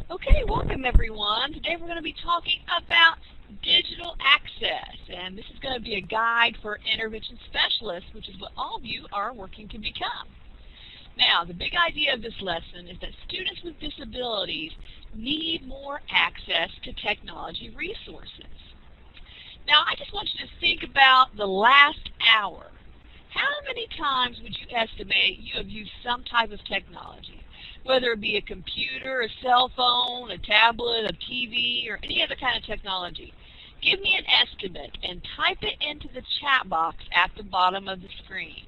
Okay, welcome everyone. Today we're going to be talking about digital access, and this is going to be a guide for intervention specialists, which is what all of you are working to become. Now, the big idea of this lesson is that students with disabilities need more access to technology resources. Now, I just want you to think about the last hour. How many times would you estimate you have used some type of technology? Whether it be a computer, a cell phone, a tablet, a TV, or any other kind of technology. Give me an estimate and type it into the chat box at the bottom of the screen.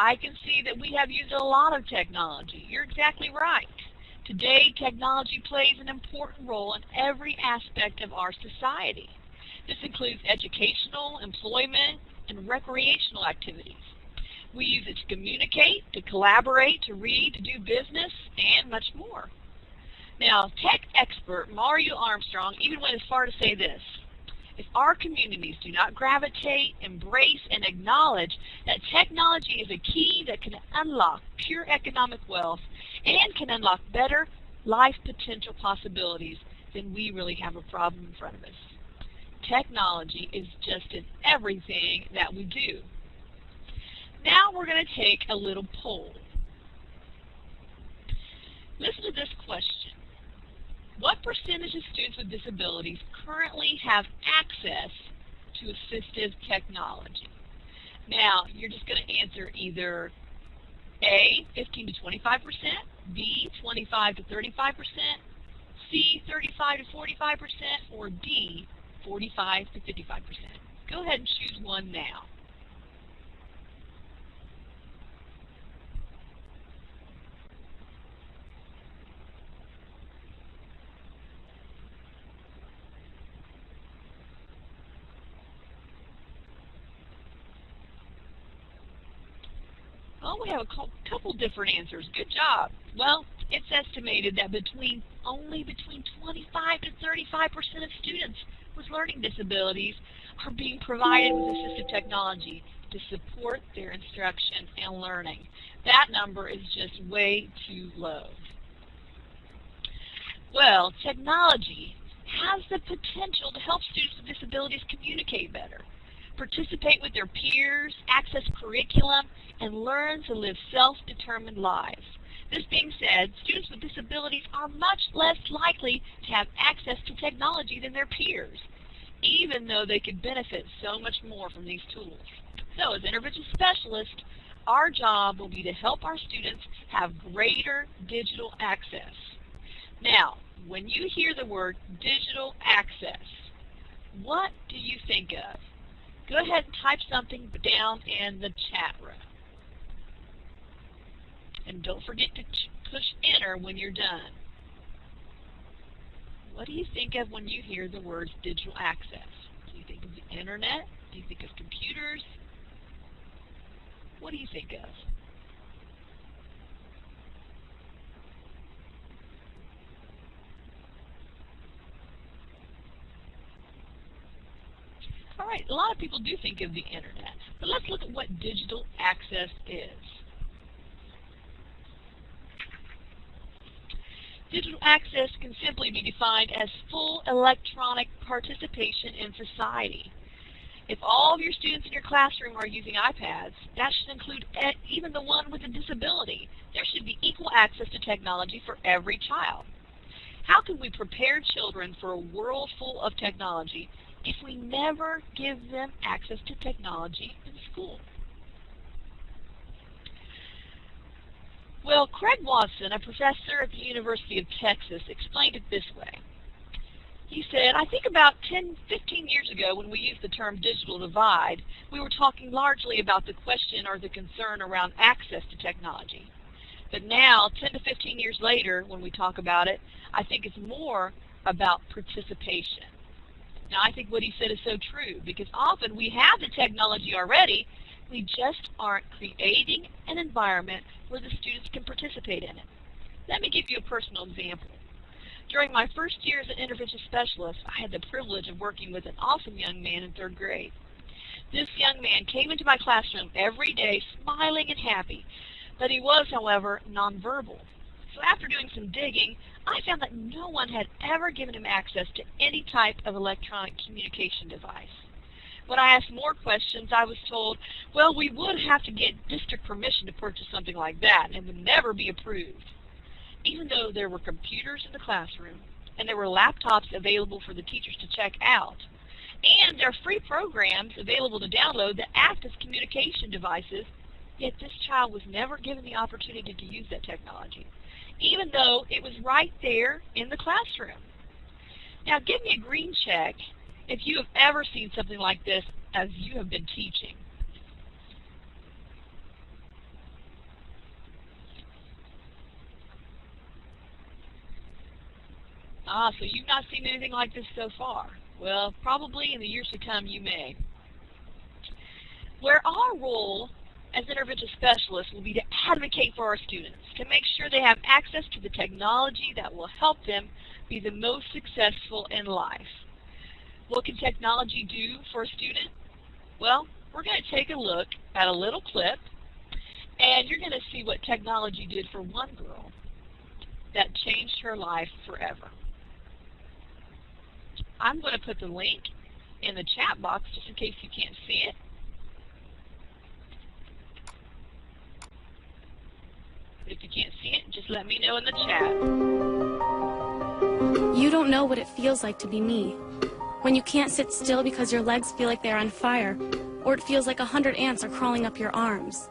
I can see that we have used a lot of technology. You're exactly right. Today, technology plays an important role in every aspect of our society. This includes educational, employment, and recreational activities. We use it to communicate, to collaborate, to read, to do business, and much more. Now, tech expert Mario Armstrong even went as far to say this: if our communities do not gravitate, embrace, and acknowledge that technology is a key that can unlock pure economic wealth and can unlock better life potential possibilities, then we really have a problem in front of us. Technology is just in everything that we do. Now we're going to take a little poll. Listen to this question. What percentage of students with disabilities currently have access to assistive technology? Now, you're just going to answer either A, 15 to 25%, B, 25 to 35%, C, 35 to 45%, or D, 45 to 55%. Go ahead and choose one now. Well, we have a couple different answers. Good job. Well, it's estimated that only between 25 to 35% of students with learning disabilities are being provided with assistive technology to support their instruction and learning. That number is just way too low. Well, technology has the potential to help students with disabilities communicate better, participate with their peers, access curriculum, and learn to live self-determined lives. This being said, students with disabilities are much less likely to have access to technology than their peers, even though they could benefit so much more from these tools. So, as intervention specialists, our job will be to help our students have greater digital access. Now, when you hear the word digital access, what do you think of? Go ahead and type something down in the chat room. And don't forget to push enter when you're done. What do you think of when you hear the words digital access? Do you think of the internet? Do you think of computers? What do you think of? All right, a lot of people do think of the internet, but let's look at what digital access is. Digital access can simply be defined as full electronic participation in society. If all of your students in your classroom are using iPads, that should include even the one with a disability. There should be equal access to technology for every child. How can we prepare children for a world full of technology if we never give them access to technology in school? Well, Craig Watson, a professor at the University of Texas, explained it this way. He said, I think about 10, 15 years ago when we used the term digital divide, we were talking largely about the question or the concern around access to technology. But now, 10 to 15 years later, when we talk about it, I think it's more about participation. Now, I think what he said is so true, because often we have the technology already, we just aren't creating an environment where the students can participate in it. Let me give you a personal example. During my first year as an intervention specialist, I had the privilege of working with an awesome young man in 3rd grade. This young man came into my classroom every day smiling and happy, but he was, however, nonverbal. So after doing some digging, I found that no one had ever given him access to any type of electronic communication device. When I asked more questions, I was told, well, we would have to get district permission to purchase something like that, and it would never be approved. Even though there were computers in the classroom, and there were laptops available for the teachers to check out, and there are free programs available to download that act as communication devices, yet this child was never given the opportunity to use that technology, even though it was right there in the classroom. Now, give me a green check if you have ever seen something like this as you have been teaching. So you've not seen anything like this so far. Well, probably in the years to come you may. Where our role as intervention specialists will be to advocate for our students, to make sure they have access to the technology that will help them be the most successful in life. What can technology do for a student? Well, we're going to take a look at a little clip, and you're going to see what technology did for one girl that changed her life forever. I'm going to put the link in the chat box just in case you can't see it. If you can't see it, just let me know in the chat. You don't know what it feels like to be me. When you can't sit still because your legs feel like they're on fire, or it feels like 100 ants are crawling up your arms.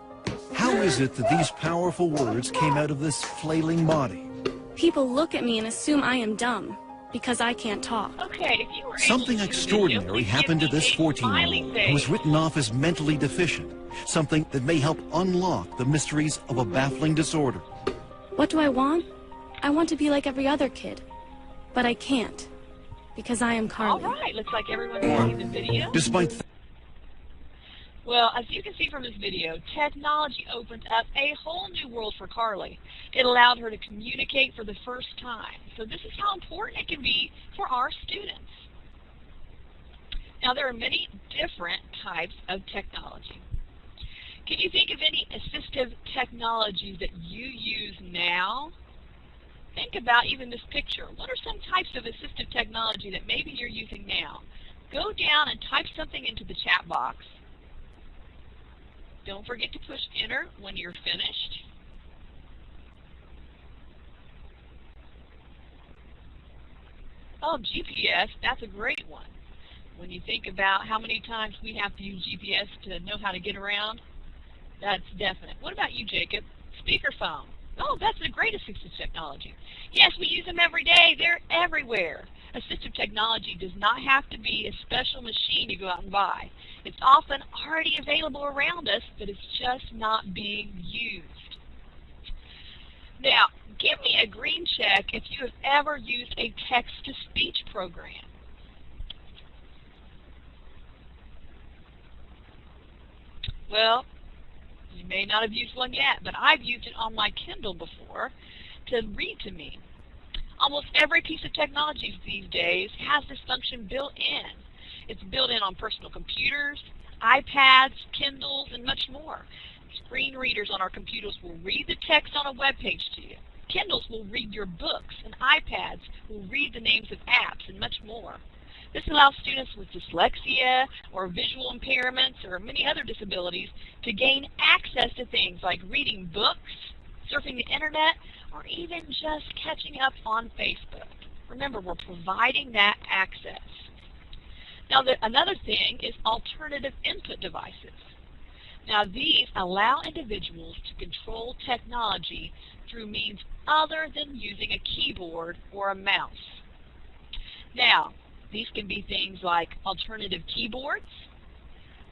How is it that these powerful words came out of this flailing body? People look at me and assume I am dumb, because I can't talk. Okay, if you were Something extraordinary happened to this 14-year-old who was written off as mentally deficient, something that may help unlock the mysteries of a baffling disorder. What do I want? I want to be like every other kid, but I can't, because I am Carly. All right, looks like everyone's seen the video. Despite Well, as you can see from this video, technology opened up a whole new world for Carly. It allowed her to communicate for the first time. So this is how important it can be for our students. Now, there are many different types of technology. Can you think of any assistive technologies that you use now? Think about even this picture. What are some types of assistive technology that maybe you're using now? Go down and type something into the chat box. Don't forget to push enter when you're finished. Oh, GPS, that's a great one. When you think about how many times we have to use GPS to know how to get around, that's definite. What about you, Jacob? Speakerphone. Oh, that's a great assistive technology. Yes, we use them every day. They're everywhere. Assistive technology does not have to be a special machine you go out and buy. It's often already available around us, but it's just not being used. Now, give me a green check if you have ever used a text-to-speech program. Well, you may not have used one yet, but I've used it on my Kindle before to read to me. Almost every piece of technology these days has this function built in. It's built in on personal computers, iPads, Kindles, and much more. Screen readers on our computers will read the text on a web page to you. Kindles will read your books, and iPads will read the names of apps, and much more. This allows students with dyslexia or visual impairments or many other disabilities to gain access to things like reading books, surfing the internet, or even just catching up on Facebook. Remember, we're providing that access. Now, another thing is alternative input devices. Now, these allow individuals to control technology through means other than using a keyboard or a mouse. Now, these can be things like alternative keyboards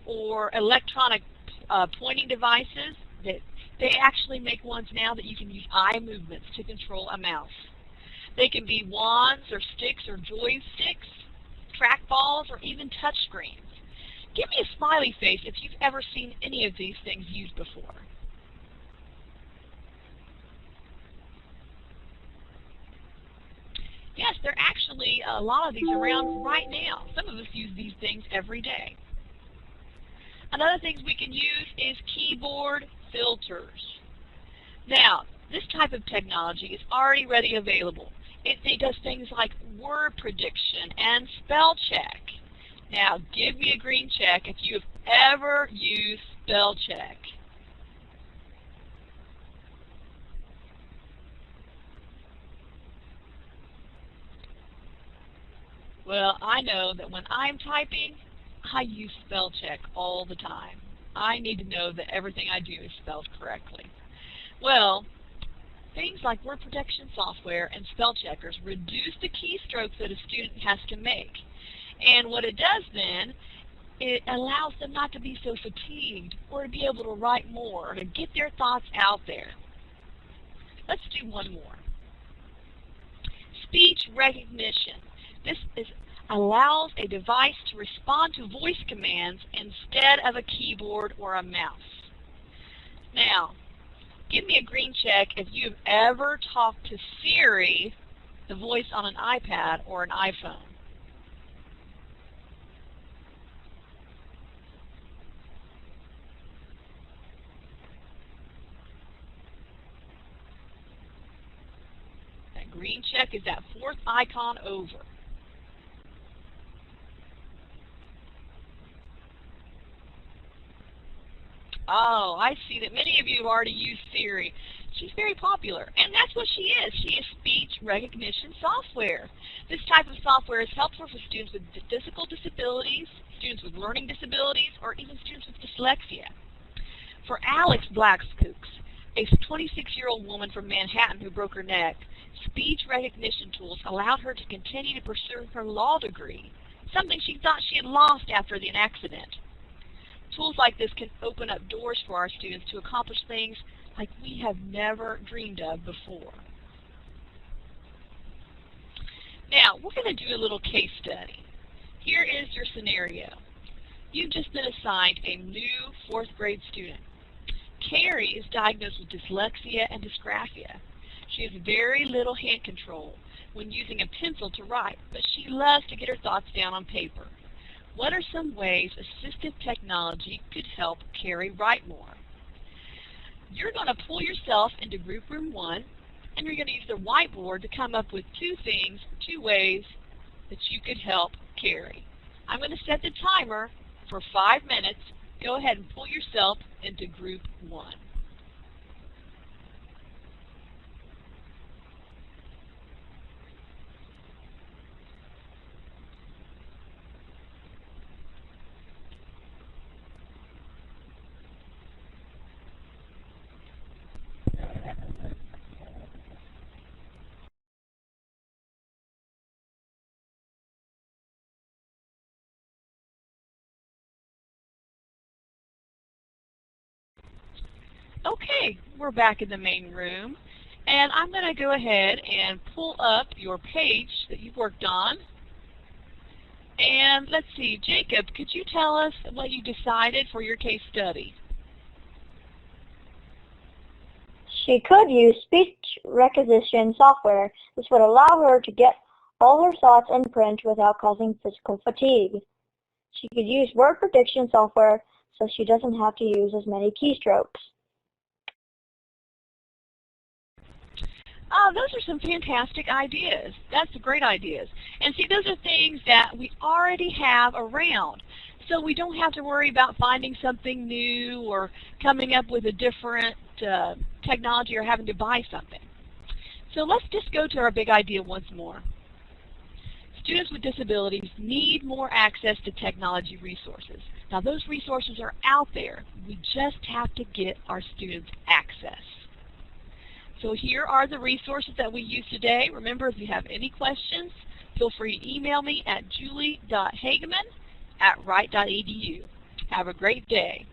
or electronic pointing devices. They actually make ones now that you can use eye movements to control a mouse. They can be wands or sticks or joysticks, trackballs, or even touch screens. Give me a smiley face if you've ever seen any of these things used before. yes, there are actually a lot of these around right now. Some of us use these things every day. Another thing we can use is keyboard filters. Now, this type of technology is already readily available. It does things like word prediction and spell check. Now, give me a green check if you have ever used spell check. Well, I know that when I'm typing, I use spell check all the time. I need to know that everything I do is spelled correctly. Well, things like word protection software and spell checkers reduce the keystrokes that a student has to make. And what it does then, it allows them not to be so fatigued or to be able to write more or to get their thoughts out there. Let's do one more. Speech recognition. This allows a device to respond to voice commands instead of a keyboard or a mouse. Now, give me a green check if you've ever talked to Siri, the voice on an iPad or an iPhone. That green check is that fourth icon over. Oh, I see that many of you have already used Siri. She's very popular, and that's what she is. She is speech recognition software. This type of software is helpful for students with physical disabilities, students with learning disabilities, or even students with dyslexia. For Alex Blackskooks, a 26-year-old woman from Manhattan who broke her neck, speech recognition tools allowed her to continue to pursue her law degree, something she thought she had lost after the accident. Tools like this can open up doors for our students to accomplish things like we have never dreamed of before. Now, we're going to do a little case study. Here is your scenario. You've just been assigned a new 4th grade student. Carrie is diagnosed with dyslexia and dysgraphia. She has very little hand control when using a pencil to write, but she loves to get her thoughts down on paper. What are some ways assistive technology could help Carrie write more? You're going to pull yourself into group room 1, and you're going to use the whiteboard to come up with 2 ways that you could help Carrie. I'm going to set the timer for 5 minutes. Go ahead and pull yourself into group 1. Okay, we're back in the main room, and I'm going to go ahead and pull up your page that you've worked on. And let's see, Jacob, could you tell us what you decided for your case study? She could use speech recognition software. This would allow her to get all her thoughts in print without causing physical fatigue. She could use word prediction software so she doesn't have to use as many keystrokes. Oh, those are some fantastic ideas. That's great ideas. And see, those are things that we already have around. So we don't have to worry about finding something new or coming up with a different technology or having to buy something. So let's just go to our big idea once more. Students with disabilities need more access to technology resources. Now, those resources are out there. We just have to get our students access. So here are the resources that we use today. Remember, if you have any questions, feel free to email me at julie.hageman@wright.edu. Have a great day.